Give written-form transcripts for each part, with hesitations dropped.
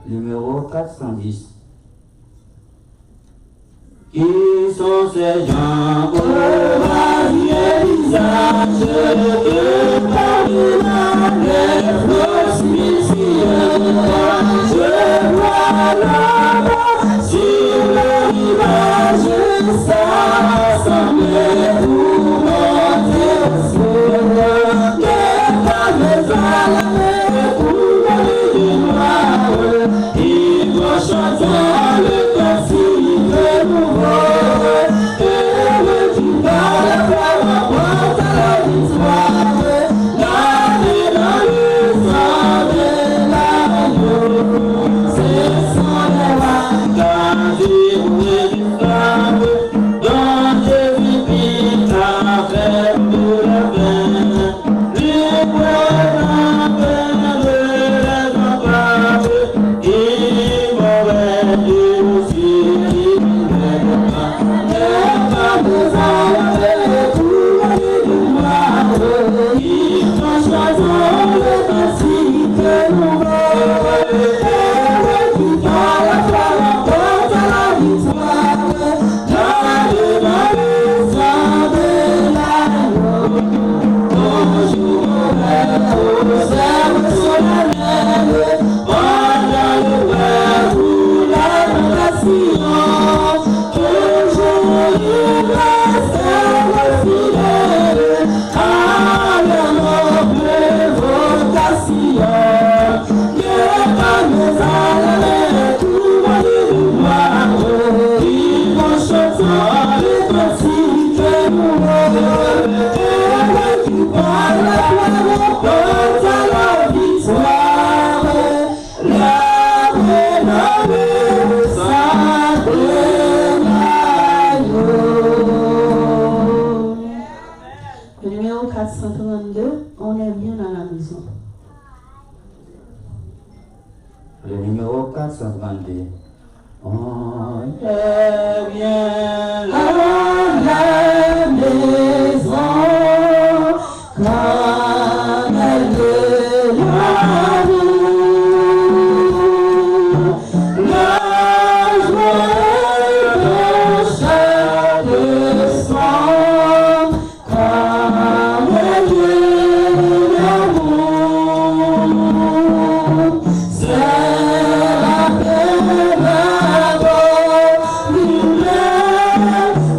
Numéro 410. Qui sont ces gens au radieux visage que parmi les grosses missions? Je vois là-bas sur le rivage s'assembler pour monter au ciel. Que par les alamés pour aller du noir, ils vont chanter le classique nouveau. Le numéro 432, on est bien dans la maison. Le numéro 432. On est bien dans la maison, comme elle est là. La joie de chaque soir, comme elle est l'amour. C'est la paix d'abord,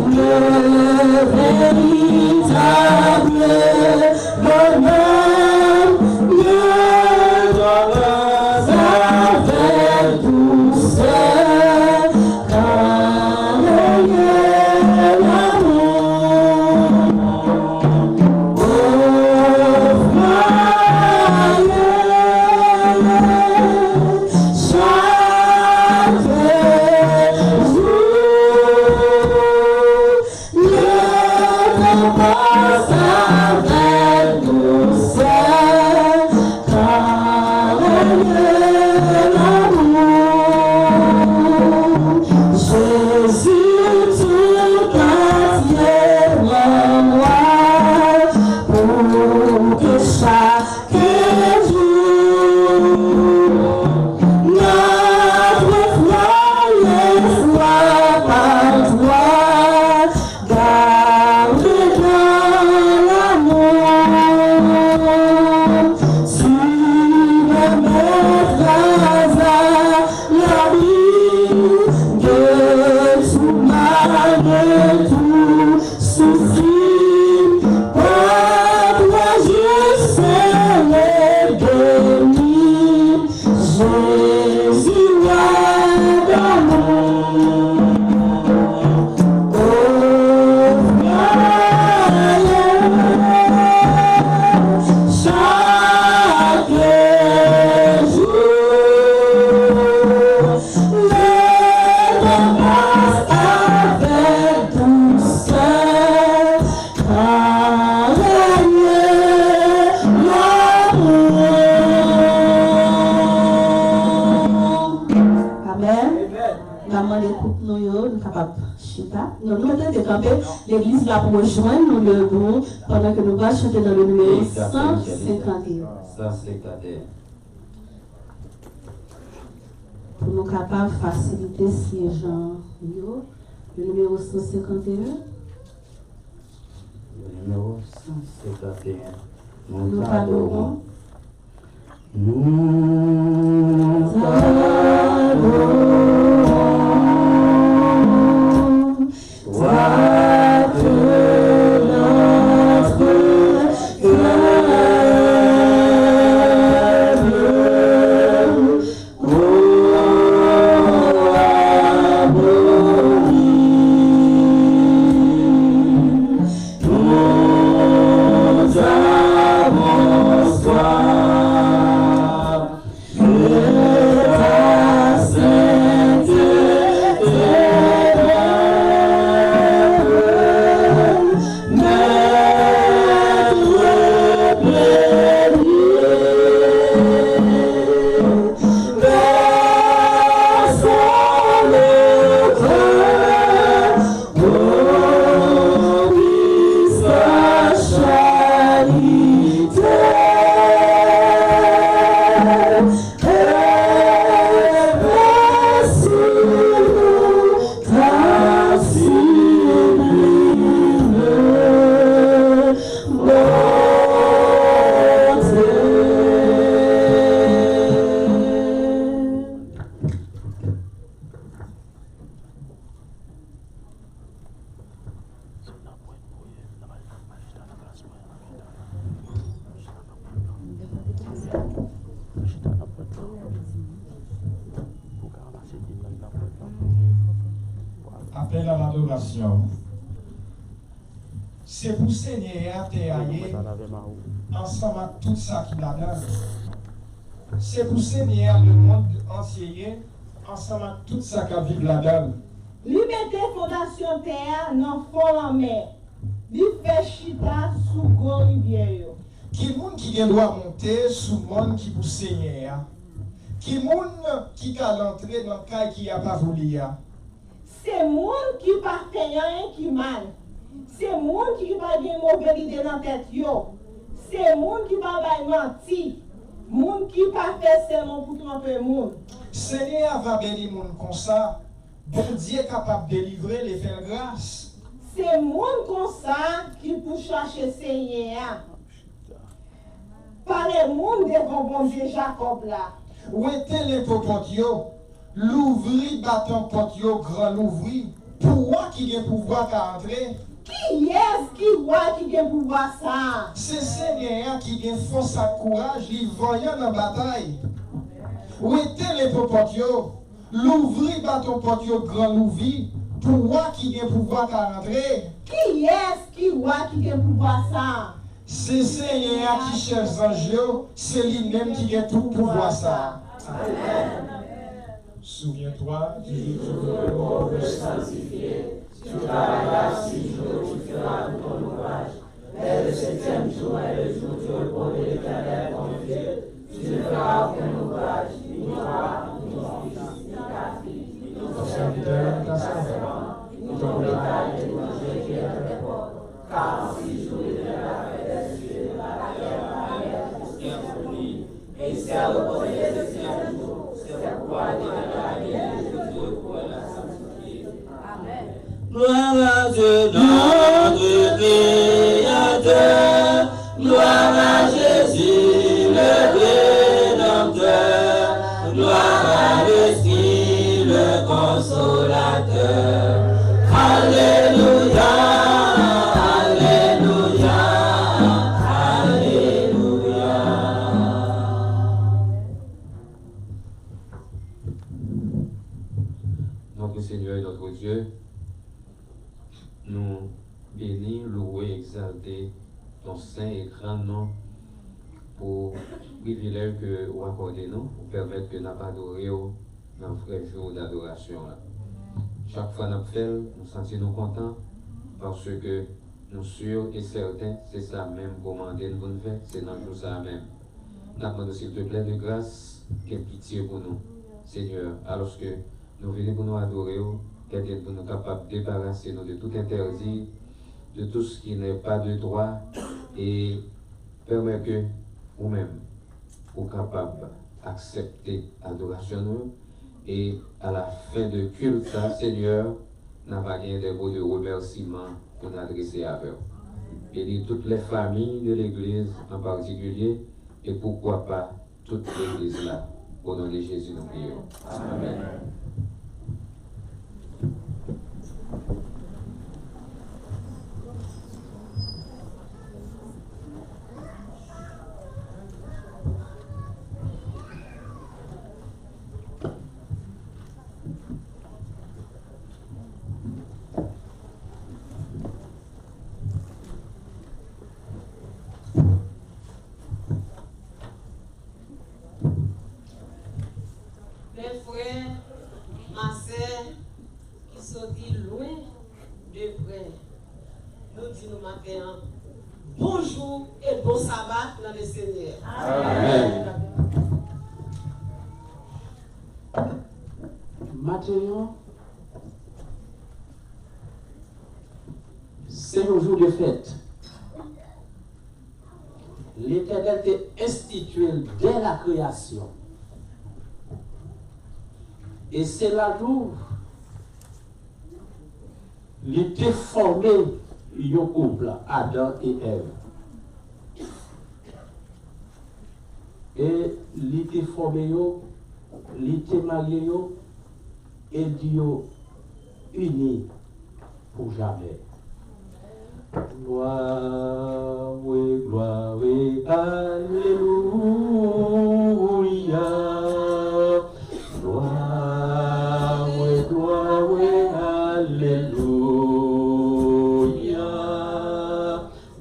le véritable bonheur, le bonheur avec douceur, comme elle est l'amour. Sous de tout souci. Par toi je serai béni. Jésus, roi d'amour. L'église va rejoindre nous debout pendant que nous allons chanter dans le numéro 151. Pour nous capables de faciliter ces gens, le numéro 151. Le numéro 151. Nous adorons. Nous appel à l'adoration. C'est pour Seigneur te aillé ensemble avec tout ça qui l'a donné. C'est pour Seigneur le monde entier ensemble avec tout ça qui vit la donne. Lui mette fondation terre dans fond en mer. Lui fait chita sous gros rivière. Qui monde qui doit monter sous le monde qui pour Seigneur? Qui monde qui a l'entrée dans le cas qui a pas voulu? C'est monde qui pas fait rien qui mal. C'est monde qui pas bien mauvaise idée dans tête yo. C'est monde qui pas menti. Monde qui pas fait seulement pour tromper monde. Seigneur va bénir monde comme ça. Bon Dieu est capable de délivrer les faire grâce. C'est monde comme ça qui pour chercher Seigneur. Par le monde devant bon Dieu Jacob là. Où était les popotio? L'ouvri bâton potio grand l'ouvri. Pourquoi qui a pouvoir qu'à entrer? Qui est-ce qui voit qui a pouvoir ça? C'est Seigneur qui a force à courage, il voyant dans la bataille. Où étaient les popotio? L'ouvri bâton potio grand l'ouvri. Pourquoi qui a pouvoir qu'à entrer? Qui est-ce qui voit qui a pouvoir ça? C'est Seigneur qui cherche ange, c'est lui-même qui a tout pouvoir ça. Amen. Souviens-toi du jour de le pauvre sanctifié. Tu la grâce, 6 jours, tu feras tout ton ouvrage. Mais le 7e jour est le jour du repos de l'Éternel, ton Dieu. Tu ne feras aucun ouvrage, ni toi, ni ton fils, ni ta fille, ni ton serviteur, ni ta servante, ni ton bétail, ni ton jeu qui est à tes portes. Car en 6 jours, l'Éternel a fait des cieux, la terre, la mer, et l'infini. Et il s'est reposé le 7e jour. C'est pourquoi l'Éternel a mis le jour pour la sanctifier. Amen. Gloire à Dieu, notre Créateur. Gloire à Jésus, le Rédempteur. Gloire à l'Esprit, le Consolateur. Alléluia. nous bénir, louer, exalter ton saint et grand nom pour le privilège que vous accordez nous, pour permettre que nous adorions dans le vrai jour d'adoration. Chaque fois que nous faisons, nous sentons contents parce que nous sommes sûrs et certains, c'est ça même commandé nous nous faire, c'est dans le jour ça même. Nous demandons s'il te plaît de grâce, quelle pitié pour nous, Seigneur, alors que nous venons pour nous adorer, qu'elle pour nous capables de débarrasser nous de tout interdit, de tout ce qui n'est pas de droit, et permettre que vous-même, vous capables d'accepter l'adoration nous, et à la fin de culte, Seigneur, nous avons gagné des mots de remerciement pour nous adresser à vous. Bénis toutes les familles de l'Église en particulier, et pourquoi pas toute l'Église là. Au nom de Jésus, nous prions. Amen. Mes frères, ma sœur, qui sont loin de près, nous disons matin, bonjour et bon sabbat dans le Seigneur. Amen. Maintenant, c'est un jour de fête. L'Éternel était institué dès la création. Et c'est là où il était formé un couple, Adam et Ève. Et il était formé, il était marié, et Dieu unis pour jamais. Gloire, oui, gloire, oui, alléluia. Gloire, oui, gloire, oui, alléluia.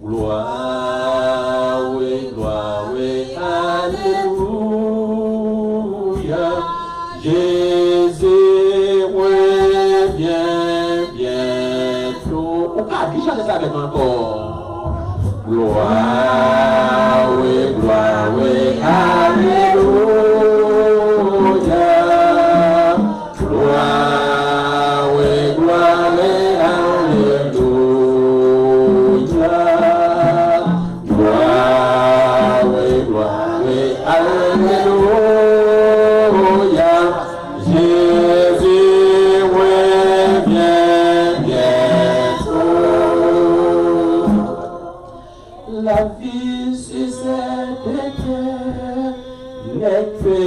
Gloire, oui, alléluia. Jésus, oui, bientôt. On a dit chanter ça avec moi encore. Gloire, oui, alléluia. La vie sur cette terre n'est que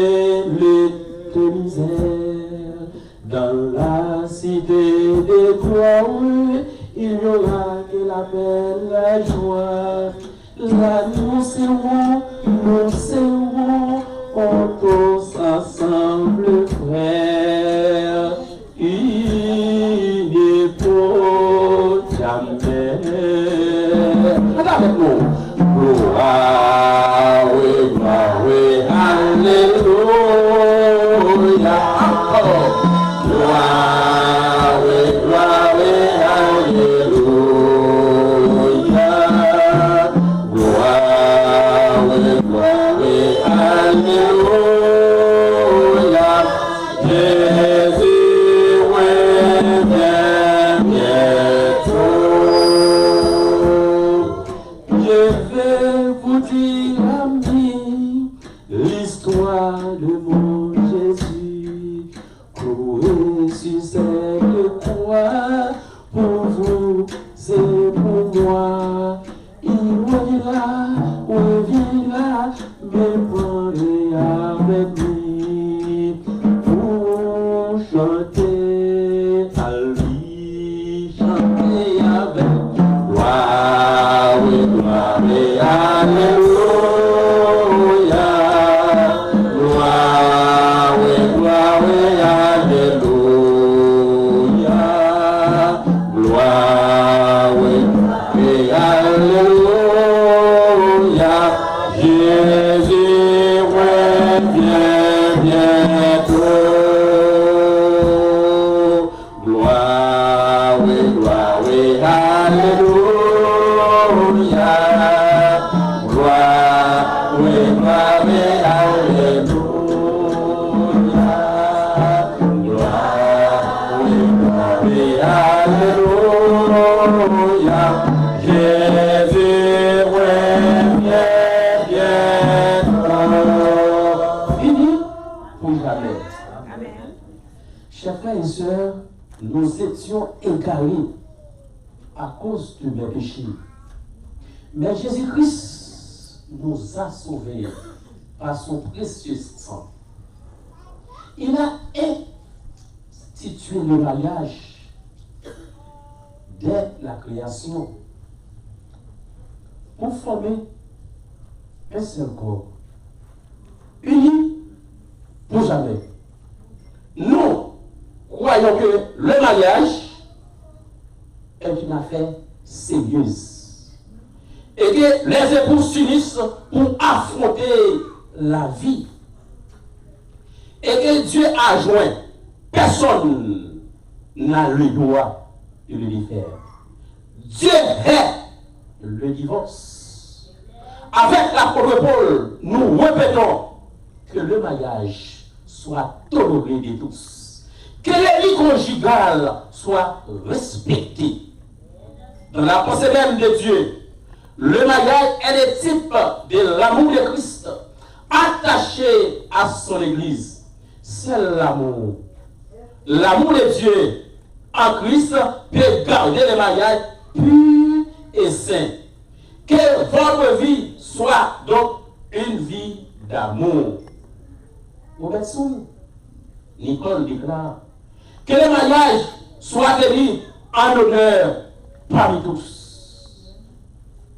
lutte de misère. Dans la cité des gloires, il y aura que la belle joie. Là nous serons, on tous ensemble frères, unis pour jamais. Avec nous. Gloire, oui, alléluia. Encore. Gloire, oui, alléluia. Gloire, oui, alléluia. Jésus, oui, bientôt. Je vais vous dire, amis, l'histoire de mon Jésus, cloué sur cette croix, pour vous et pour moi. Il reviendra, me prendra avec lui, pour chanter à lui, chanter avec gloire, oui, alléluia. Gloire, oui, alléluia. Gloire. Gloire, oui, gloire, alléluia. Gloire, oui, gloire, alléluia. Jésus, revient bientôt. Fini pour jamais. Chers frères et sœurs, nous étions égarés à cause de mes péchés. Mais Jésus-Christ nous a sauvés par son précieux sang. Il a institué le mariage dès la création pour former un seul corps, uni pour jamais. Nous croyons que le mariage est une affaire sérieuse et que les époux s'unissent pour affronter la vie et que Dieu a joint. Personne n'a le droit de le défaire. Dieu est le divorce. Avec l'apôtre Paul, nous répétons que le mariage soit toléré de tous, que les vies conjugales soient respectées. Dans la pensée même de Dieu, le mariage est le type de l'amour de Christ attaché à son Église. C'est l'amour. L'amour de Dieu en Christ peut garder le mariage pur et saint. Que votre vie soit donc une vie d'amour. Robertson, Nicole déclare que le mariage soit tenu en honneur parmi tous.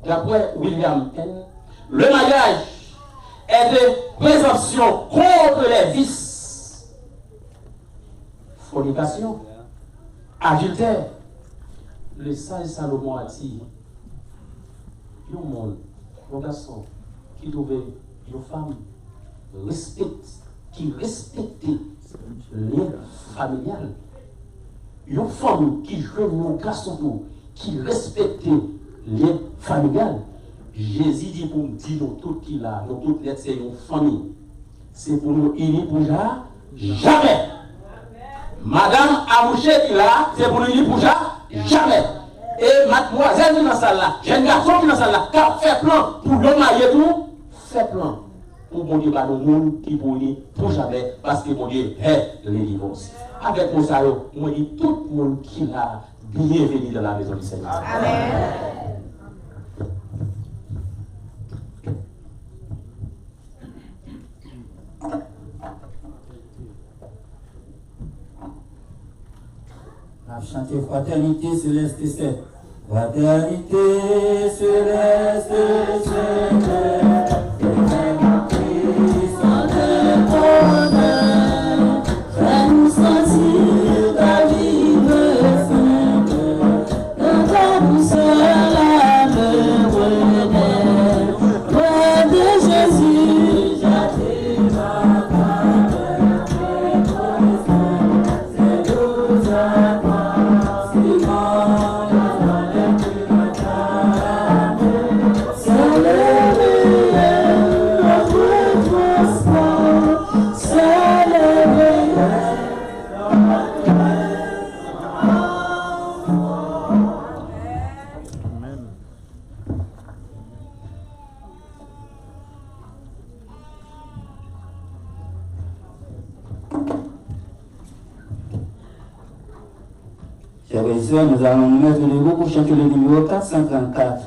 D'après William Penn, le mariage est de présomption contre les vices, fornication, adultère. Le sage Salomon a dit, un monde, un garçon qui trouvait une femme qui respectait les familiales, une femme qui jouait un garçon qui respectait les familiales. Jésus dit pour nous dire nous toutes qui là, nous toutes les c'est une famille. C'est pour nous unir pour jamais. Madame Amouché qui là, c'est pour nous unir pour jamais. Et mademoiselle qui est dans la salle là, jeune garçon qui est dans la salle là, qui a fait plan pour le marier tout, fait plan. Pour mon Dieu, nous monde qui pour unir pour jamais, parce que mon Dieu est les divorces. Avec mon ça, moi dis tout le monde qui là, bienvenue dans la maison du Seigneur. Amen. On va chanter Fraternité Céleste Sainte. Fraternité Céleste Sainte. Fais-nous sentir ta vive sainte, dans ta douceur la me près de Jésus, j'attire ma part, c'est nous à toi, Simon, dans les plus matins, c'est le réel, notre transport, c'est le réel. Chers et sœurs, nous allons nous mettre les roues pour chanter le numéro 434.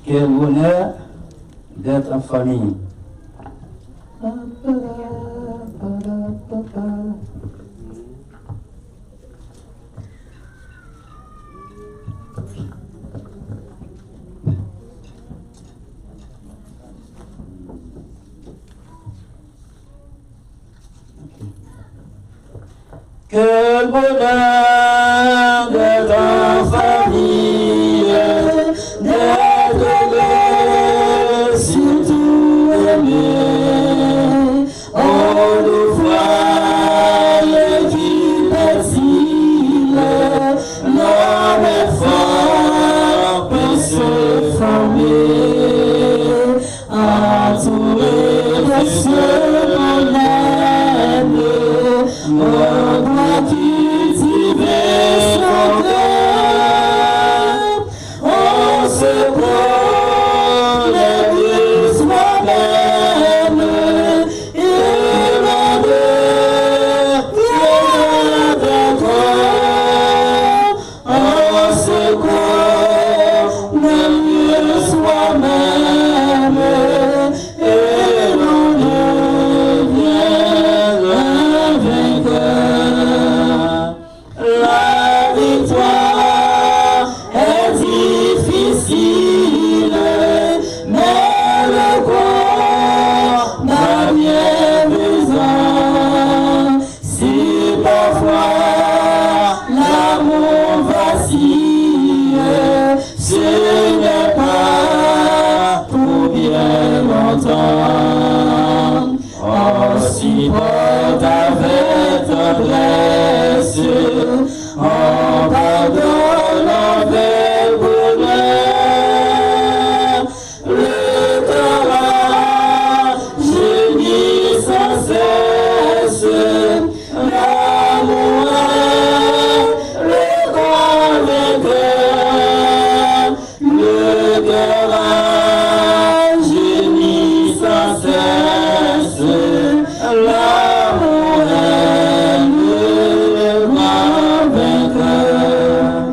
Quel honneur d'être en famille. Quel bonheur d'être en famille, d'être aimé, surtout aimé, on nous voit porte avec tendresse, en pardonnant avec bonheur. Le cœur gémit sans cesse, l'amour est le grand vainqueur. Le cœur gémit sans cesse, l'amour est le grand vainqueur.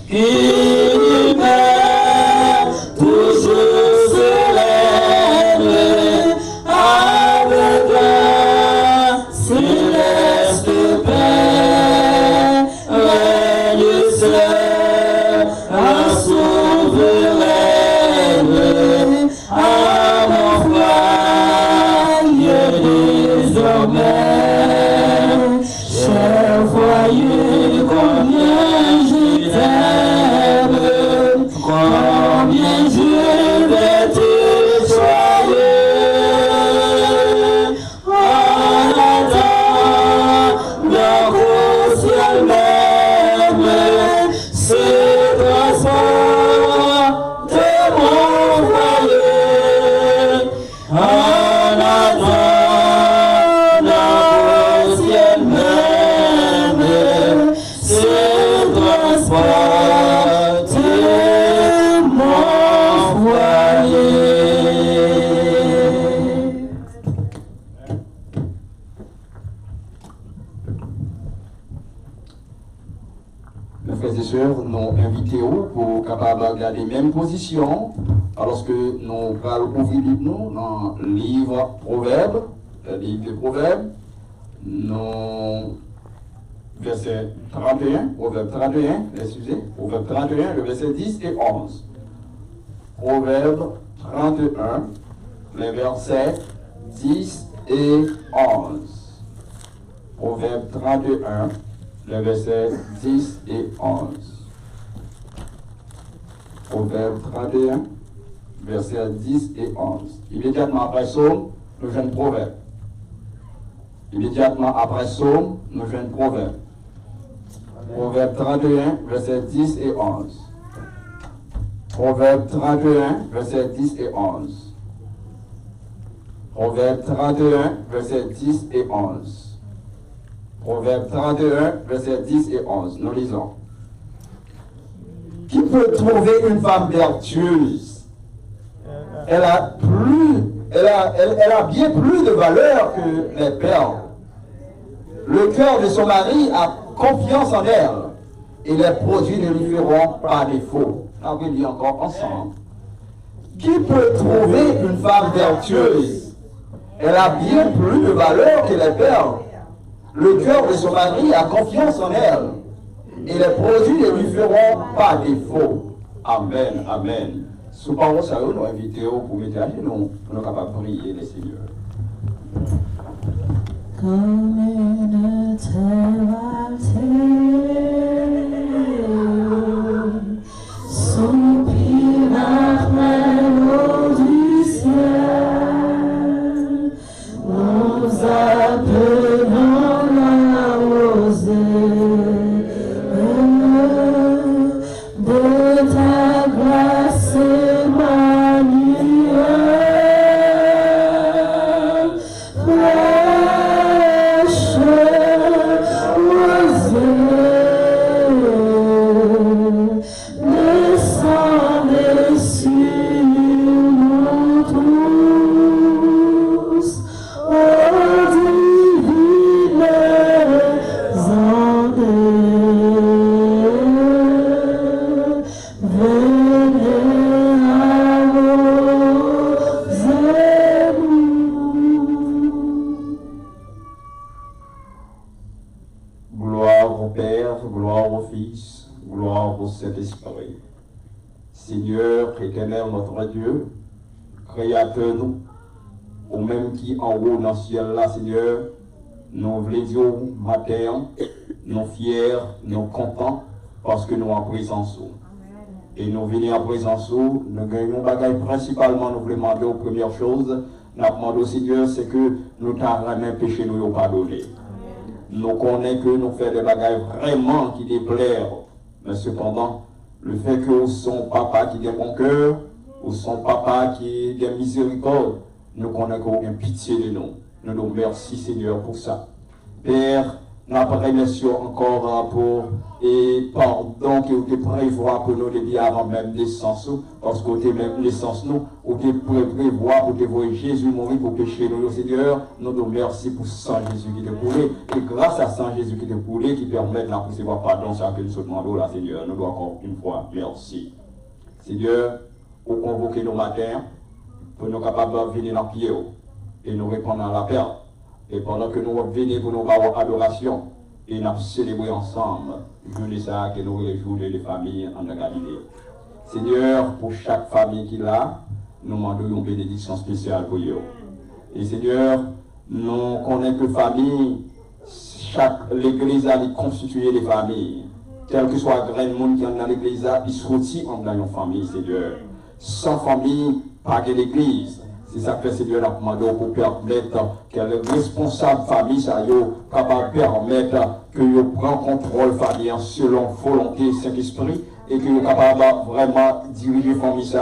Il met toujours sereine avec la céleste paix, règne seul à souveraine, à mon foyer désormais. Cher foyer, combien je t'aime, combien je vais te choyer. En attendant qu'au ciel même se transporte mon foyer. En attendant qu'au ciel même se transporte mon foyer. Mes frères et sœurs, nous invitons pour capable garder la même position alors que nous allons ouvrir nous dans le livre Proverbes, le livre des Proverbes, nous verset 31, Proverbe 31, excusez, Proverbe 31, le verset 10 et 11. Proverbe 31, les versets 10 et 11. Proverbe 31, les versets 10 et 11. Proverbe 31, versets 10 et 11. Immédiatement après Psaume, nous jouons Proverbe. Immédiatement après Psaume, nous jouons Proverbe. Proverbe 31, versets 10 et 11. Proverbe 31, versets 10 et 11. Proverbe 31, versets 10 et 11. Proverbe 31, versets 10 et 11. Nous lisons. Qui peut trouver une femme vertueuse? Elle a bien plus de valeur que les perles. Le cœur de son mari a confiance en elle et les produits ne lui feront pas défaut. On va lire encore ensemble. Qui peut trouver une femme vertueuse? Elle a bien plus de valeur que les perles. Le cœur de son mari a confiance en elle et les produits ne lui feront pas défaut. Amen, amen. Sous parole, ça nous invitons pour mettre à genoux, pour nous capables de prier les Seigneurs. Comme une terre altérée, soupire après l'eau du ciel, nous appelons la rosée de ta grâce manuelle. Fraîche rosée, descendez sur nous tous, ô divines ondes. Venez arroser-nous. Gloire au Père, gloire au Fils, gloire au Saint-Esprit. Seigneur, éternel notre Dieu, Créateur nous, ou même qui en haut dans le ciel là, Seigneur, nous voulons dire matin, nous fiers, nous contents, parce que nous en présence. Et nous venons en présence, nous gagnons bagaille principalement, nous voulons demander aux premières choses, nous demandons, Seigneur, c'est que nous t'avons même péché, nous pardonné. Nous connaissons que nous faisons des bagages vraiment qui déplairent. Mais cependant, le fait que nous sommes papa qui a bon cœur, ou son papa qui a miséricorde, nous connaissons qu'il y a pitié de nous. Nous nous remercions, Seigneur, pour ça. Père, nous remercions encore pour et pardon que vous prévoyez pour nous depuis avant même naissance, parce que vous même naissance nous, vous prévoyez pour que vous Jésus mourir pour pécher nous, Seigneur. Nous nous remercions pour sang Jésus qui est coulé, et grâce à sang Jésus qui est coulé, qui permet de recevoir pardon, ça que nous demandons là, Seigneur. Nous devons encore une fois merci. Seigneur, vous convoquez nos matins pour nous capables de venir dans le pied et nous répondre à l'appel. Et pendant que nous venons pour nous avoir adoration et nous célébrer ensemble, journée ça que nous réjouissons les familles en Galilée. Seigneur, pour chaque famille qui est là, nous demandons une bénédiction spéciale pour eux. Et Seigneur, nous connaissons que famille, l'église a constitué les familles. Quel que soit le grain de monde qui est dans l'église, il sortit dans une famille, Seigneur. Sans famille, pas de l'église. C'est ça que Seigneur a demandé pour permettre que les responsables famille soient capables de permettre que vous preniez contrôle famille selon volonté Saint-Esprit et que vous soyez capables de vraiment diriger la famille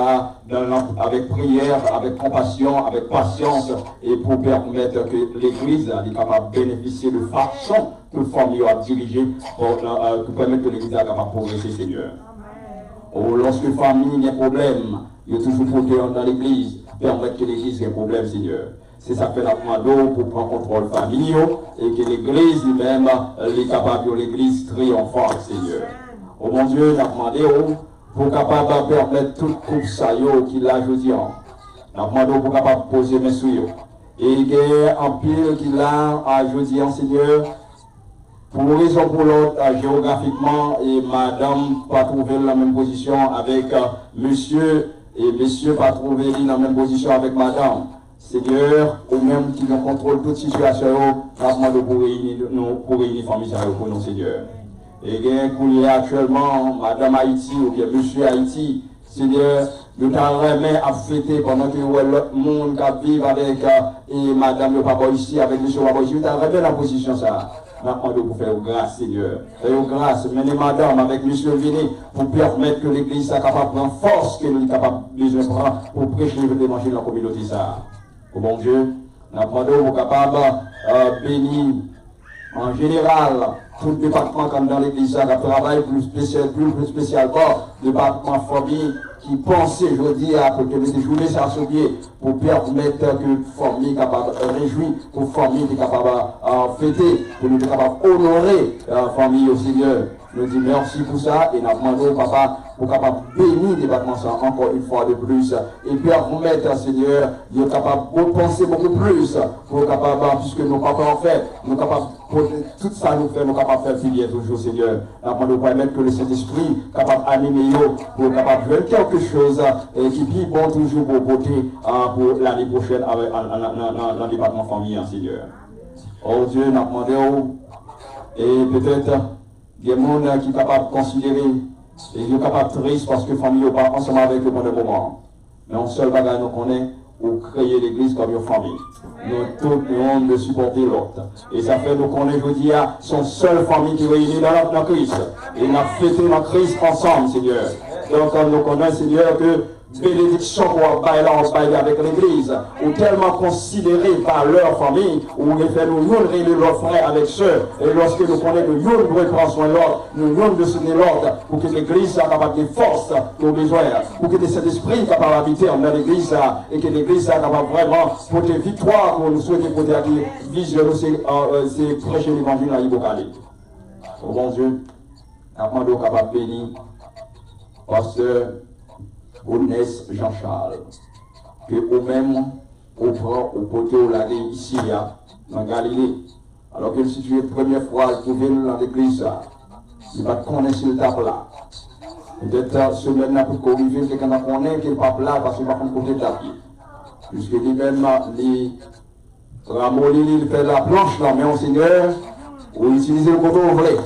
avec prière, avec compassion, avec patience et pour permettre que l'Église soit capable de bénéficier de façon que la famille a dirigé pour permettre que l'Église soit capable de progresser, Seigneur. Lorsque la famille a un problème, il y a toujours porté dans l'Église. Permettre que l'Église ait un problème, Seigneur. C'est ça que nous demandons pour prendre contrôle famille et que l'Église lui-même est capable de l'Église triomphante, Seigneur. Oh mon Dieu, nous demandons pour capable de permettre toute coupe ça qui l'a aujourd'hui. Nous demandons pour capable de poser mes souillons. Et il y a un pile qui l'a aujourd'hui, Seigneur. Pour une raison pour l'autre, géographiquement, et madame pas trouvé la même position avec monsieur. Et messieurs pas trouvé dans la même position avec madame. Seigneur, ou même qui nous contrôle toute situation, nous demandons pour réunir la famille pour nous, Seigneur. Et il y a actuellement madame Haïti ou bien monsieur Haïti, Seigneur, nous t'aimerons à fêter pendant que le monde qui vit avec et madame le papa ici, avec monsieur le papa ici, nous t'aimerons la position ça. Nous demandons pour faire grâce, Seigneur. Faire grâce, menez madame avec monsieur Vini pour permettre que l'église soit capable de prendre force que nous sommes capables de prendre pour prêcher l'évangile dans la communauté. Oh mon Dieu, nous demandons pour capable de bénir en général tout le département comme dans l'église, qui travaille plus spécialement, département famille qui pensait, je dis, à pour que les journées ça se pied, pour permettre que la famille capable de réjouir, pour la famille capable de fêter, pour nous capable d'honorer la famille au Seigneur. Nous disons merci pour ça et nous demandons papa pour capable bénir le département ça encore une fois de plus et permettre Seigneur de capable de penser beaucoup plus pour capable puisque nos papas en fait nous capables tout ça nous fait nous capables de faire filière toujours Seigneur. Nous demandons permettre que le Saint-Esprit capable d'animer pour capable de faire quelque chose qui dit bon toujours pour beauté pour l'année prochaine dans le département famille Seigneur. Oh Dieu, nous demandons et peut-être il y a des gens qui sont capables de considérer et qui sont capables de triste parce que la famille n'est pas ensemble avec eux pendant un moment. Mais un seul bagage nous connaît pour créer l'église comme une famille. Nous tous le monde de supporter l'autre. Et ça fait nous connaître aujourd'hui son seule famille qui est réunie dans Christ. Et nous fêtons dans Christ ensemble, Seigneur. Donc nous connaissons, Seigneur, que bénédiction pour bailler avec l'église, ou tellement considérés par leur famille, ou les fait nous réunir leurs frères avec ceux, et lorsque nous connaissons nous devons prendre soin de l'ordre, nous devons de soutenir l'ordre, pour que l'église soit capable de force nos besoins, pour que cet esprit soit capable d'habiter dans l'église, et que l'église soit capable vraiment pour des victoires pour nous souhaiter pour des visions, c'est prêcher l'évangile à Ibokali. Oh bon Dieu, après nous capable de bénir, pasteur Ounès Jean-Charles, que vous-même, au prend au côté où l'année ici, dans Galilée, alors que si tu es la première fois que vous venez dans l'église, il va te connaître sur le tape là. Peut-être semaine pour qu'on vive, quelqu'un ne connaît qu'il n'est pas là parce qu'il va prendre côté tapis. Puisque lui-même, il ramollit, il fait la planche là, mais au Seigneur, ou utiliser le côté ouvert.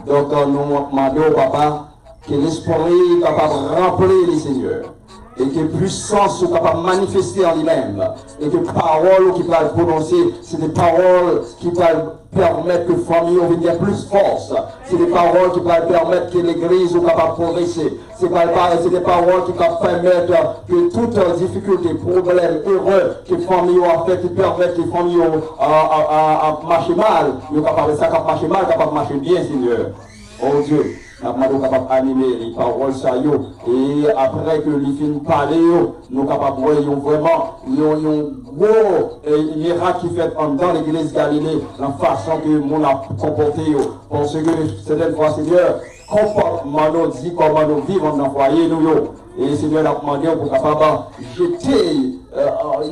Donc nous demandons au papa que l'esprit est capable de remplir les seigneurs. et que puissance soit capable de manifester en lui-même, et que paroles qui peuvent prononcer, c'est des paroles qui peuvent permettre que la famille vienne plus force, c'est des paroles qui peuvent permettre que l'église soit capable de progresser, c'est des paroles qui peuvent permettre que toutes difficultés, problèmes, erreurs que la famille a fait, qui permettent que la famille a marché mal, ils sont capables de ça, marcher mal, capable de marcher bien, Seigneur. Oh Dieu. Nous sommes capables d'animer les paroles et après que les films parlent, nous sommes capables de voir vraiment un gros miracle qui fait dans l'église Galilée, la façon que nous a comporté. Parce que certaines fois, Seigneur, comportement nous dit comment nous vivons dans le foyer. Et Seigneur, nous avons demandé pour capable jeter en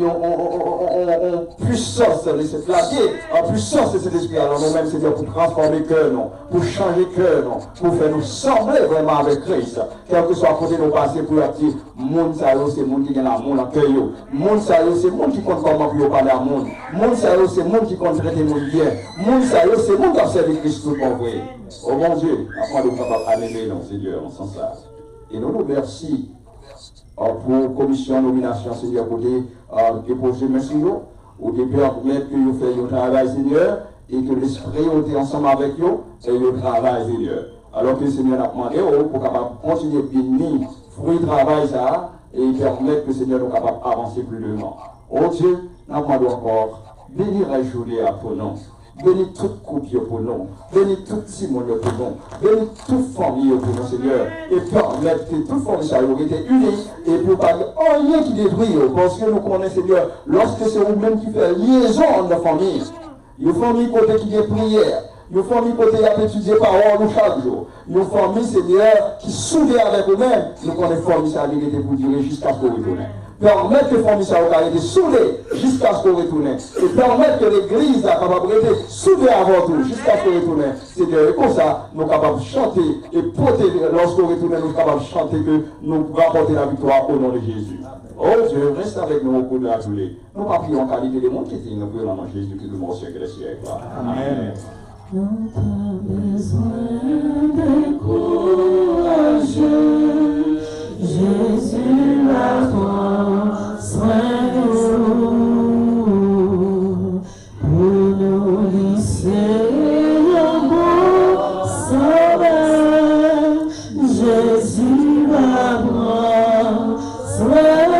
puissance, en puissance de cet esprit. Alors nous-mêmes, Seigneur, pour transformer le cœur, pour changer le cœur, pour faire nous sembler vraiment avec Christ. Quel que soit à côté de nos passés, pour dire, monde sérieux, c'est le monde qui a l'amour dans le cœur. Monde sérieux, c'est le monde qui compte comment pour parler à monde. Monde sérieux, c'est le monde qui compte traiter le monde bien. Monde sérieux, c'est le monde qui a servi Christ tout pour vrai. Oh mon Dieu, après nous sommes capables d'animer, Seigneur, en ce sens-là. Et nous nous remercions pour commission nomination, Seigneur, côté déposer merci nous, ou de permettre que vous fassiez le travail, Seigneur, et que l'Esprit était ensemble avec vous, et le travail, Seigneur. Alors que le Seigneur a demandé pour capable continuer de bénir, fruit du travail, ça, et permettre que le Seigneur soit capable d'avancer plus loin. Oh Dieu, nous demandons encore, bénir la journée à ton nom. Bénis toute couple pour nous, bénis toute Simon pour nous, bénis toute famille pour nous, Seigneur, et permettre que toute famille soit unie, et pour pas rien qui détruit, parce que nous connaissons, Seigneur, lorsque c'est vous-même qui fait liaison entre la famille, une famille côté qui est prière, une famille côté qui a étudié parole chaque jour, une famille, Seigneur, qui souvient avec vous-même, nous connaissons famille, ça a été pour durer jusqu'à ce que vous retournez. Permettre que les familles soient soudées jusqu'à ce qu'on retourne. Et permettre que l'église soit capable d'être soudée avant tout, jusqu'à ce qu'on retourne. C'est comme ça, nous sommes capables de chanter et porter, lorsqu'on retourne, nous sommes capables de chanter que nous rapporter la victoire au nom de Jésus. Oh Dieu, reste avec nous au cours de la journée. Nous ne prions en qualité de monde qui est nous prions en Jésus qui nous au siècle des siècles. Amen. Nous avons besoin de courageux. Jésus a pris soin de nous pour nous lisser un bon sauveur. Jésus a pris soin de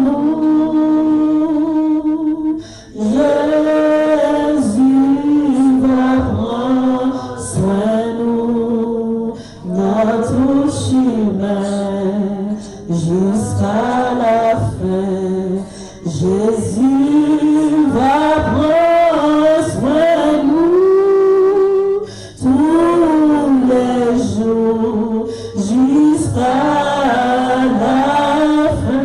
nous. Jésus va prendre soin de nous. Notre chemin jusqu'à la fin, Jésus va prendre soin de nous tous les jours jusqu'à la fin.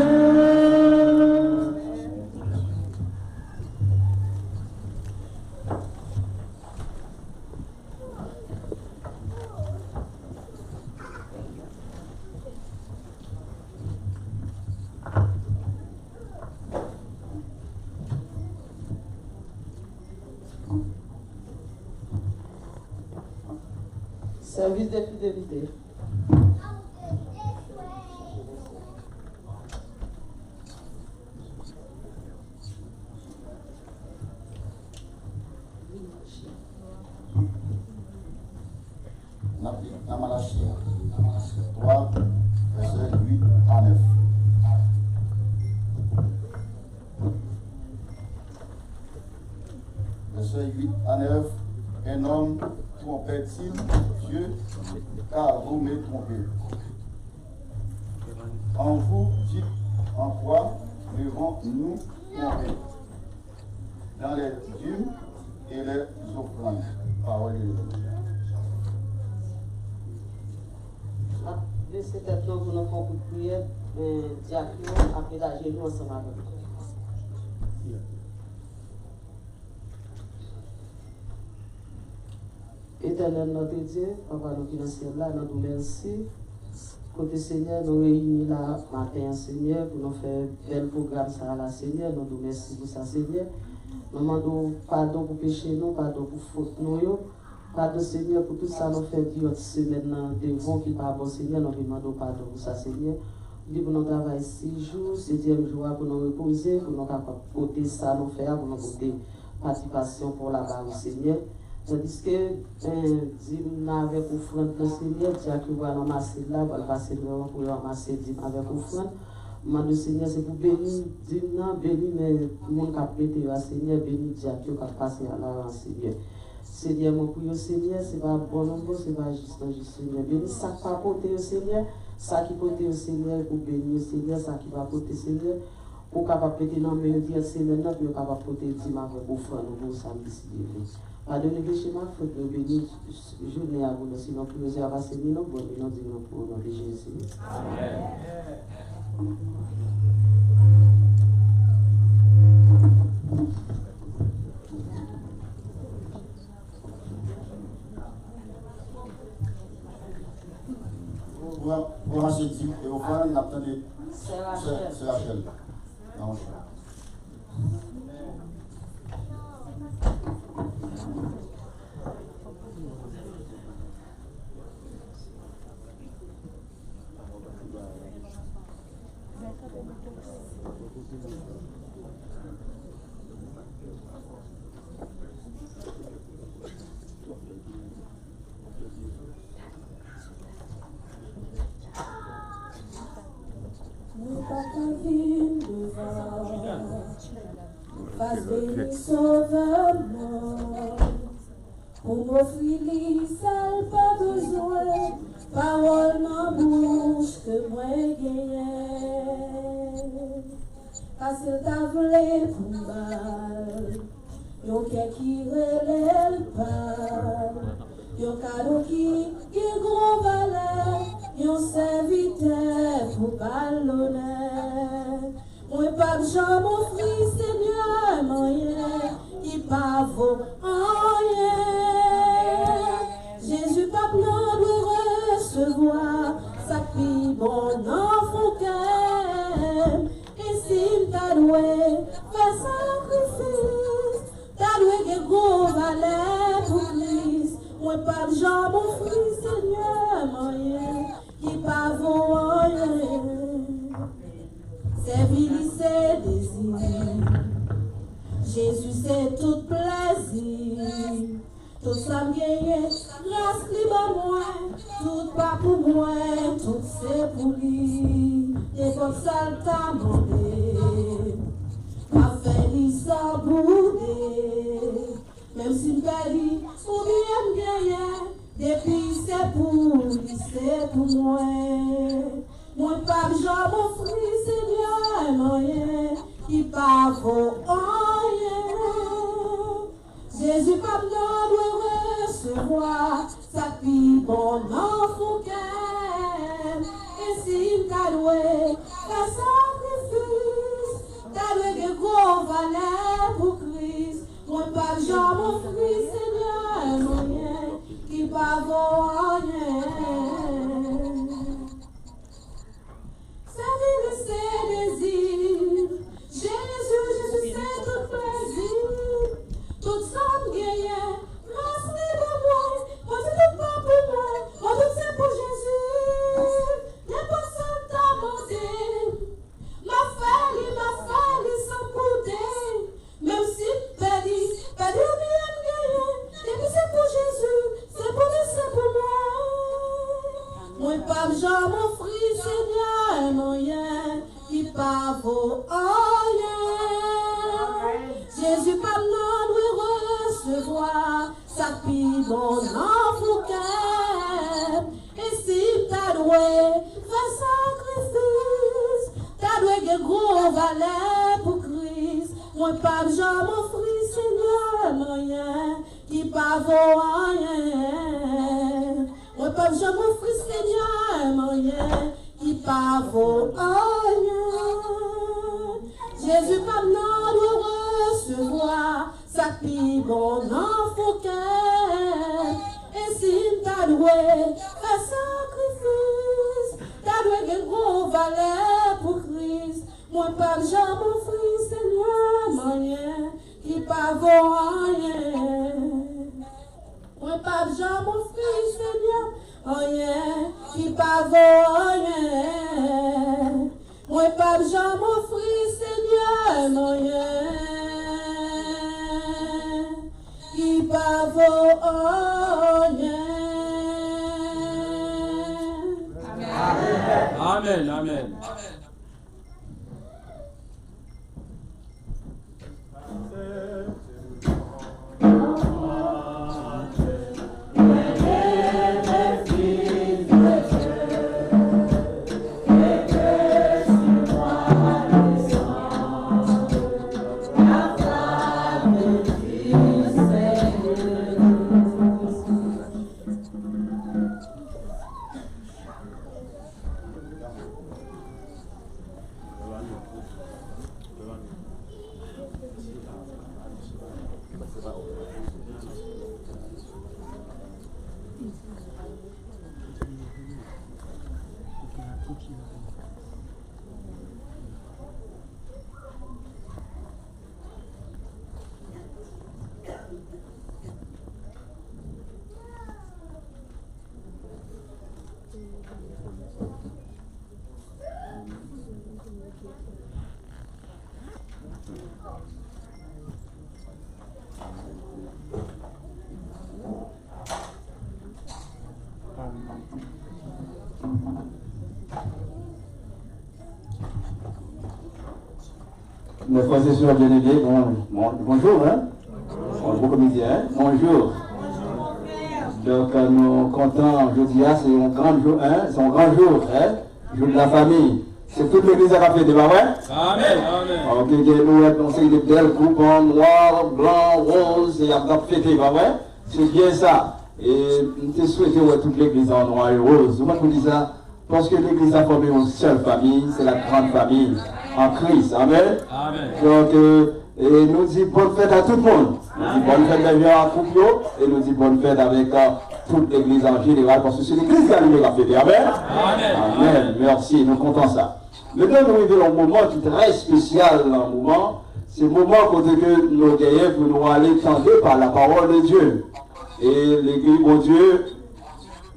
Service de fidélité. Dans Malachie 3, verset 8 à 9. Verset 8 à 9. Un homme trompait-il Dieu, car vous me trompez. En vous dites en quoi devons-nous tromper? Dans les dîmes et les offrandes. Parole de Dieu. Laissez tête pour nous faire un coup de prière, diacre, après la genoux ensemble avec nous. Éternel notre Dieu, Papa nous qui dans le ciel là, nous vous remercions. Côté Seigneur, nous réunis là matin, Seigneur, pour nous faire un bel programme ça là, Seigneur. Nous vous remercions pour ça, Seigneur. Nous demandons pardon pour péché nous, pardon pour faute nous. Pardon, Seigneur, pour tout ça, nous fait dire semaine devant qui pas bon, Seigneur. Nous demandons pardon pour ça, Seigneur. dit pour nous travailler 6 jours, 7e jour pour nous reposer, pour nous porter ça, nous faire, pour nous porter participation pour la barre au Seigneur. Tandis que, avec offrande le Seigneur, tu as qui va ramasser là, va passer devant pour ramasser avec offrande. Le Seigneur, c'est pour bénir, bénir, mais le monde qui a prêté au Seigneur, bénir Dieu qui a passé à la Seigneur. Seigneur, mon pour le Seigneur, ce n'est pas bon nombre, ce n'est pas juste Seigneur. Bénir ça qui va porter au Seigneur, ça qui porte au Seigneur, pour bénir au Seigneur, ça qui va porter au Seigneur, pour capable prêter dans le meilleur Dieu, Seigneur, pour capable porter le dimanche avec offrande, pour samedi, si Dieu veut. Pardonnez les péchés, ma faute, nous bénir journée à vous, sinon pour nous avoir passé, nous bon, nous disons pour nous de Jésus. Amen. Pour racheter et au fond, on attend c'est Rachel. Non. Face béni sauveur pour m'offrir l'isal pas besoin parole dans bouche que moi gagne parce que t'as voulu pour mal yon qui relève pas yon cadeau qui est gros valeur yon serviteur pour ballonner. Moi pas besoin m'offrir Seigneur moyen qui pas vaut rien. Jésus pas besoin de recevoir sa vie bon enfant cœur. Et s'il t'a doué faire sacrifice, t'a doué que gros valeur pour Christ. Moi pas besoin m'offrir Seigneur moyen qui pas vaut rien. Servir ses désirs. Jésus c'est tout plaisir. Tout ça me gagne, grâce libre moi. Tout pas pour moi, tout c'est pour lui. Et comme ça t'a demandé, pas fait lui sans bouder. Même si me perdit, ou bien me gagne. Depuis c'est pour lui, c'est pour moi. Moi pas besoin m'offrir Seigneur moyen qui pas vaut rien. Jésus pas besoin de recevoir sa vie bon enfant cœur. Et s'il t'a doué un sacrifice, t'a doué de gros valeur pour Christ. Moi pas besoin m'offrir Seigneur moyen qui pas vaut rien. Servir ses désirs. Jésus, c'est tout plaisir. Tout ça me gagne. Grâce libre moi. Moi, c'est tout pas pour moi. Moi, tout c'est pour Jésus. N'importe ça t'a demandé. Ma famille sans goûter. Même si perdu ou bien me gagne. Et puis c'est pour Jésus. C'est pour lui, c'est pour moi. Moi, pas besoin m'offrir Seigneur moyen qui pas vaut rien. Jésus pas besoin de recevoir sa vie bon enfant cœur. Et si t'as doué faire sacrifice, t'as doué que gros valeur pour Christ. Moi pas besoin m'offrir Seigneur moyen qui pas vaut rien. Moi pas besoin m'offrir Seigneur moyen qui pas vaut rien. Jésus pas besoin de recevoir sa vie bon enfant cœur. Et s'il t'a doué faire sacrifice, t'as doué que gros valeur pour Christ. Moi pas besoin m'offrir Seigneur moyen qui pas vaut rien. Moi pas besoin m'offrir Seigneur rien qui pas vaut rien. pas jamais offrir, Seigneur, moyen. Qui pas vaut rien. Amen, amen. Mes frères et sœurs bien-aimés, bonjour, hein? Bonjour, comédien, hein? Bonjour. Donc, nous comptons, je dis, c'est un grand jour, hein? C'est un grand jour, hein? Jour de la famille. C'est toute l'église qui a fait, c'est pas vrai? Amen, amen. Ok, nous avons des belles coupes en noir, blanc, rose, et à fêter, pas vrai? C'est bien ça. Et je souhaite voir toute l'église en noir et rose. Pourquoi je vous dis ça? Parce que l'église a formé une seule famille, c'est la grande famille en Christ. Amen. Amen. Donc, et nous disons bonne fête à tout le monde. Nous disons bonne fête à Coupio et nous disons bonne fête avec toute l'église en général parce que c'est l'église qui a allumé la fête. Amen. Amen. Amen. Merci, nous comptons ça. Maintenant, nous arrivons à un moment qui est très spécial, un moment. C'est le moment côté que nous gagnons pour nous aller tendre par la parole de Dieu. Et l'église, mon Dieu,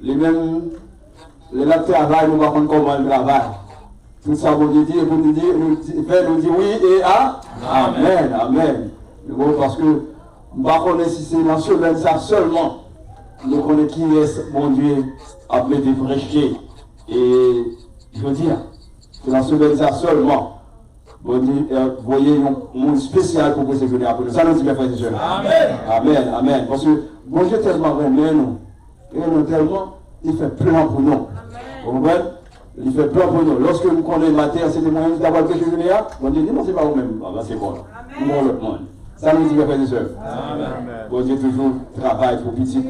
les mêmes, les travail, nous va prendre comment le travail. Tout ça, vous dit, vous nous dit oui et amen. Amen. Parce que nous ne connaissons pas si c'est dans ce même ça seulement. Nous connaissons qui est mon Dieu appelé de prêcher. Et je veux dire, c'est dans ce même ça seulement. Vous voyez un monde spécial pour vous sécuriser après nous. Ça nous dit, mes frères et sœurs. Amen. Amen. Amen. Parce que bon Dieu tellement remet nous. Et nous tellement, il fait plein pour nous. Vous comprenez? Il fait plein pour nous. Lorsque nous connaissons la terre, c'est des moyens d'avoir quelque chose de meilleur. On dit, non, c'est pas vous-même. C'est bon. Nous, le monde. Ça nous dit, mes frères et sœurs. Amen. Bon Dieu toujours travaille pour petit.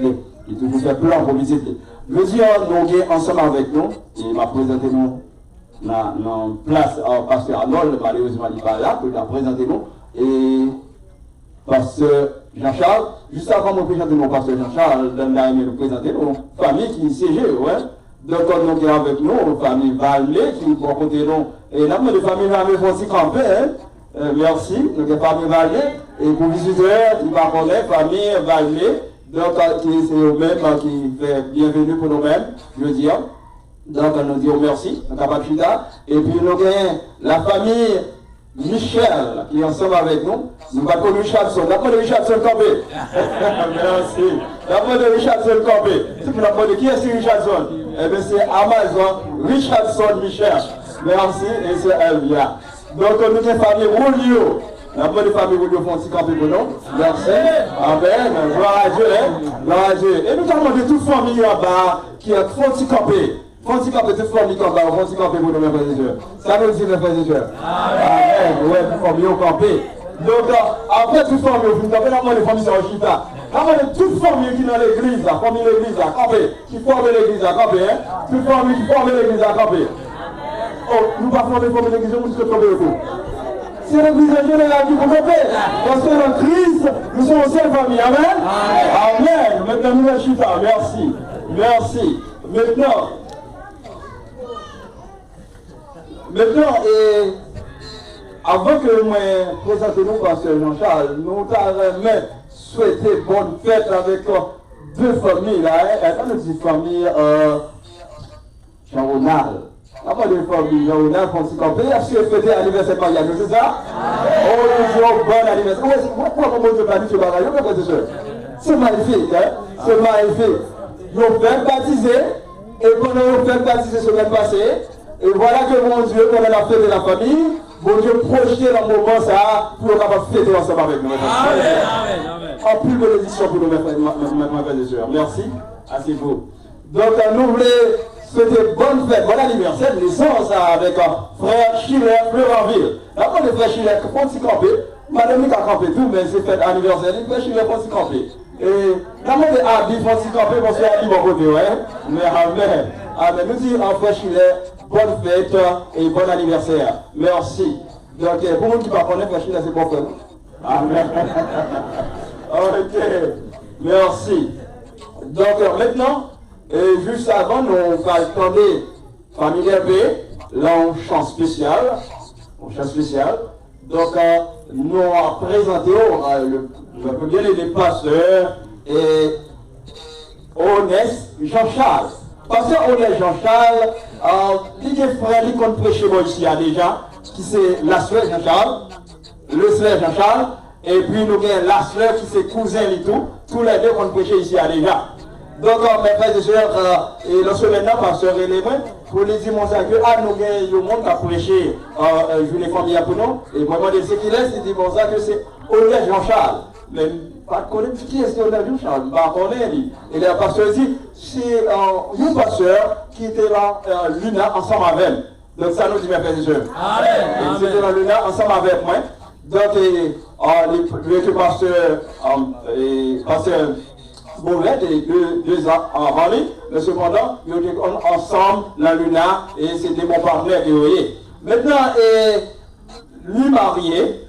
Il toujours fait plein pour petit. Je veux dire, nous sommes ensemble avec nous. Et il m'a présenté nous dans place pasteur Arnold, malheureusement, il n'est pas là pour nous présenter nous. Et pasteur Jean-Charles, juste avant de nous présenter mon pasteur Jean-Charles, nous présenter nos familles qui siégeaient, ouais. Donc, nous sommes avec nous, famille Valmé, qui nous rencontrent nous. Et nous avons des familles Valmé qui aussi campé, hein. Merci, nous avons famille Valmé. Et pour les visiteurs, ils vont connaître famille Valmé. Donc, c'est eux-mêmes qui fait bienvenue pour nous-mêmes, je veux dire. Donc, nous disons merci, nous avons et puis nous avons la famille Michel qui est ensemble avec nous. Nous avons connu Richardson. Nous avons Richardson Campé. Merci. Nous avons Richardson Campé. Si vous avez qui est Richardson? Eh bien, c'est Amazon Richardson Michel. Merci, et c'est Elvia. Donc, nous avons la famille Roulio. Nous avons la famille Roulio font aussi camper pour nous. Merci. Amen. Gloire à Dieu. Gloire à Dieu. Et nous avons de toute famille là-bas qui est font camper. Fonti camper, toute famille camper, fonti camper pour nous, mes frères et sœurs. Ça nous dit, mes frères et sœurs. Amen. Ouais, toute famille au camper. Donc, après toute famille, vous avez la les familles sur Chita. Là, toute famille qui est dans l'église, la famille de l'église à camper, qui forme l'église à camper, hein. Toute famille qui forme l'église à camper. Oh, nous ne pouvons pas former l'église, nous sommes camper au tout. C'est l'église en général qui vous camper. Parce que dans Christ, nous sommes aussi une famille. Amen. Amen. Maintenant, nous sommes Chita. Merci. Merci. Maintenant, avant que moi présente nous, pasteur Jean-Charles, nous avons souhaité bonne fête avec deux familles là. Une petite famille Jean-Ronald. Avant de famille, on a un petit campé. Est-ce que fêter l'anniversaire de Marianne, c'est ça? Oh, bon anniversaire. Pourquoi on ne peut pas dire ce bagage? C'est magnifique, hein? C'est magnifique. Ils ont fait baptiser, et pendant qu'ils ont fait baptiser semaine passée, et voilà que mon Dieu, pendant la fête de la famille, mon Dieu projeté dans le moment ça pour qu'on puisse fêter ensemble avec nous. Amen. En plus de bénédiction pour nous, mes frères et sœurs. Merci. Asseyez-vous. Donc, nous voulons souhaiter bonne fête, bon anniversaire, naissance avec frère Schiller Fleuranville. D'abord, le frère Schiller, quand il campé, madame a campé tout, mais c'est fête anniversaire, le frère Schiller, quand il campé. Et d'abord, les habits, quand il campé, parce qu'il y a un bon côté, ouais. Mais amen. Amen. Nous disons, frère Schiller, bonne fête et bon anniversaire. Merci. Donc, pour nous qui ne connaissent pas, frère Schiller, c'est bon frère. Amen. Ok. Merci. Donc, maintenant, et juste avant, nous attendons famille RB, là on chant spécial. Donc, nous avons présenté le bien les pasteurs et Honest Jean-Charles. Pasteur Honest Jean-Charles, il est frère, il compte prêcher moi ici déjà, qui c'est la soeur Jean-Charles, le soeur Jean-Charles, et puis nous avons la soeur qui c'est cousin et tout, tous les deux comptent prêcher ici déjà. Donc, mes frères et sœurs, et lorsque maintenant, pasteur et les mains, pour les dire, mon sac, nous avons un monde qui a prêché, je les familles pour nous, et moi, je sais qu'il est, il dit, mon sac, c'est Honest Jean-Charles. Mais, pas connaître qui est-ce Honest Jean-Charles, pas connaître. Et le pasteur dit, c'est un pasteur qui était là, Luna, ensemble avec elle. Donc, ça nous dit, mes frères et sœurs. Amen. C'était dans Luna, ensemble avec moi. Donc, le pasteur, Boulet, deux ans avant lui, mais cependant, ils étaient ensemble, la Luna, et c'était mon partenaire, vous voyez. Maintenant, lui marié,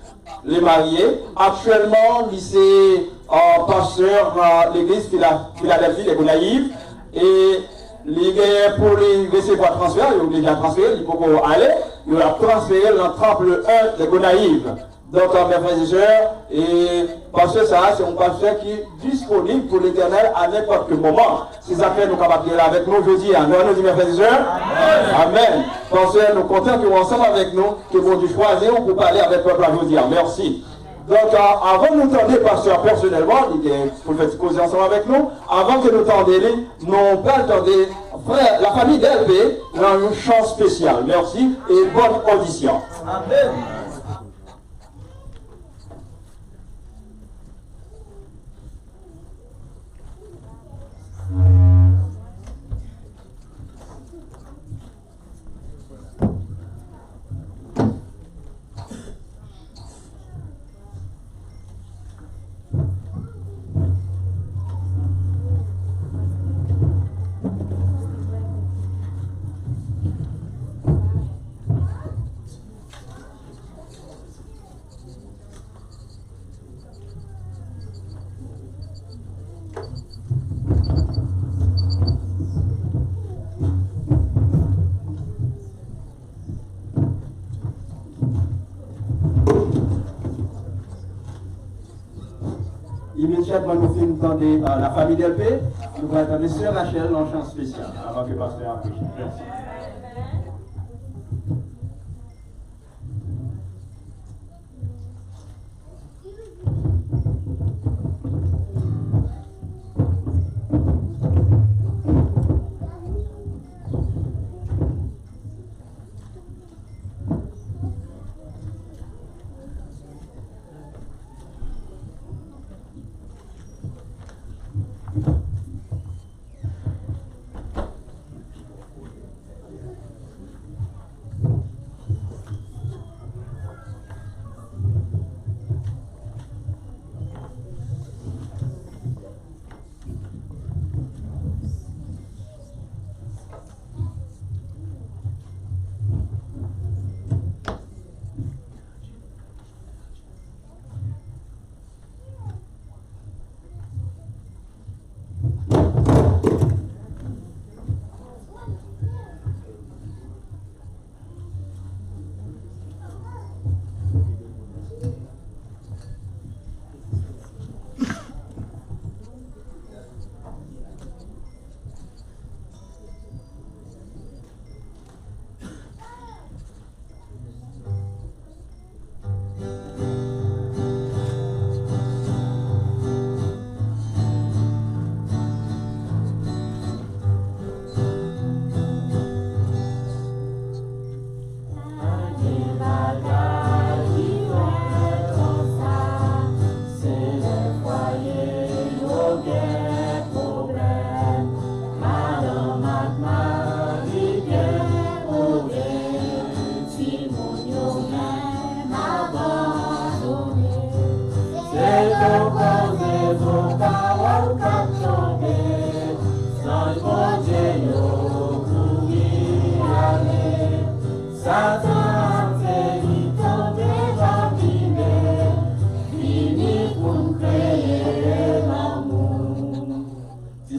actuellement, il est pasteur dans l'église Philadelphie, les Gonaïves, et pour les recevoir transfert, il a déjà transféré, il peut aller, il a transféré dans le temple 1 des Gonaïves. Donc, mes frères et sœurs, et parce que ça, c'est un pasteur qui est disponible pour l'Éternel à n'importe quel moment. Si ça fait nous capables de avec nous aujourd'hui, nous dit mes frères et sœurs. Amen. Parce que nous comptons que vous ensemble avec nous, que vous avez choisi pour parler avec le peuple aujourd'hui. Merci. Donc, avant de nous tendre, pasteur, personnellement, pour faire causer ensemble avec nous, avant que nous tendions, nous parlons frère, la famille d'LP dans une chance spéciale. Merci et bonne audition. Amen. Immédiatement, nous finissons d'entendre la famille d'LP. Nous allons attendre Sœur Rachel dans le chant spécial avant que le pasteur approche. Merci.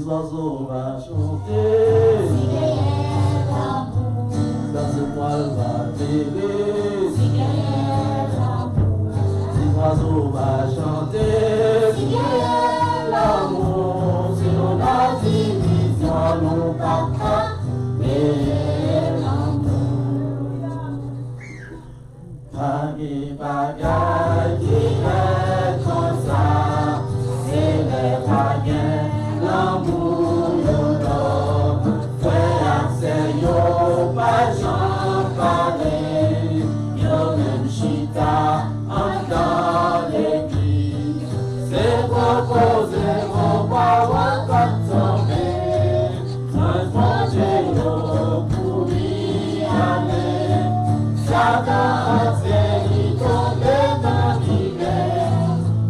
oiseaux va chanter, dans le poil va t'aider, les oiseaux va chanter, l'amour, si on a division, nous pas pas de bagaille qui est comme ça, c'est les païens, l'amour nous donne, frère c'est yo, pas j'en parler, yo même chita, en dans l'église, c'est proposer vos paroles pas tomber, transporter yo pour y aller, Satan c'est tomber dans l'hiver,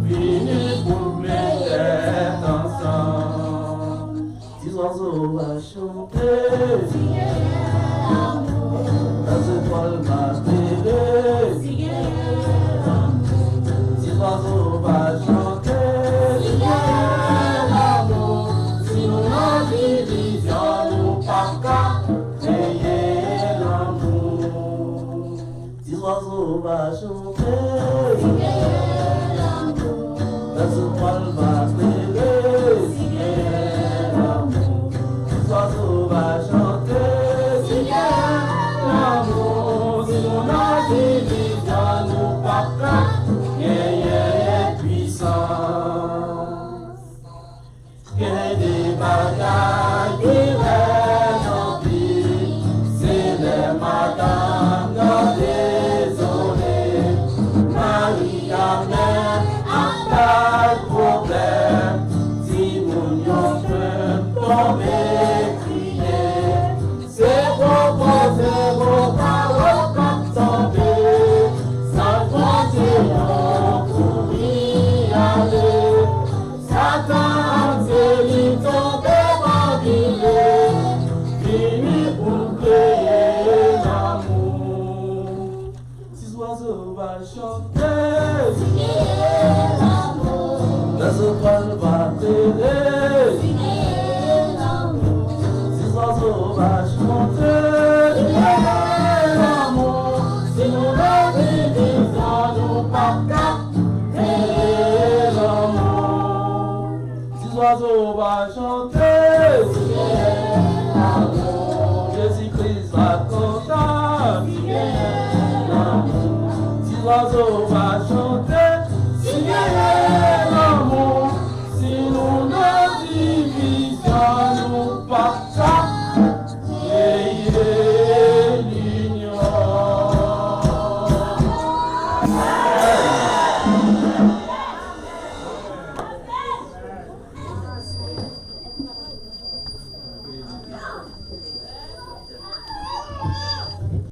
fini pour mettre ensemble. Des oiseaux va chanter, les étoiles va briller, des oiseaux va chanter, l'amour, si nous en division, nous pas qu'à payer l'amour. Des oiseaux va chanter, les étoiles va briller, des oiseaux va chanter, l'amour, si nous en division, nous pas qu'à gagner puissance. Qu'il des bagailles qui restent en vie, c'est les madames non désolées. Marie-Amen a pas de problème, si mon yon peut tomber crier, c'est proposer vos paroles comme tomber, sans compter yon pour y aller. Satan c'est lui tomber bandillé, fini pour créer l'amour. Ces oiseaux va chanter, les étoiles va t'aider, ces oiseaux va chanter, l'amour, si nous la division, nous pas qu'à créer l'amour. Ces oiseaux va chanter, Jésus-Christ va content, l'amour. Ces oiseaux va chanter,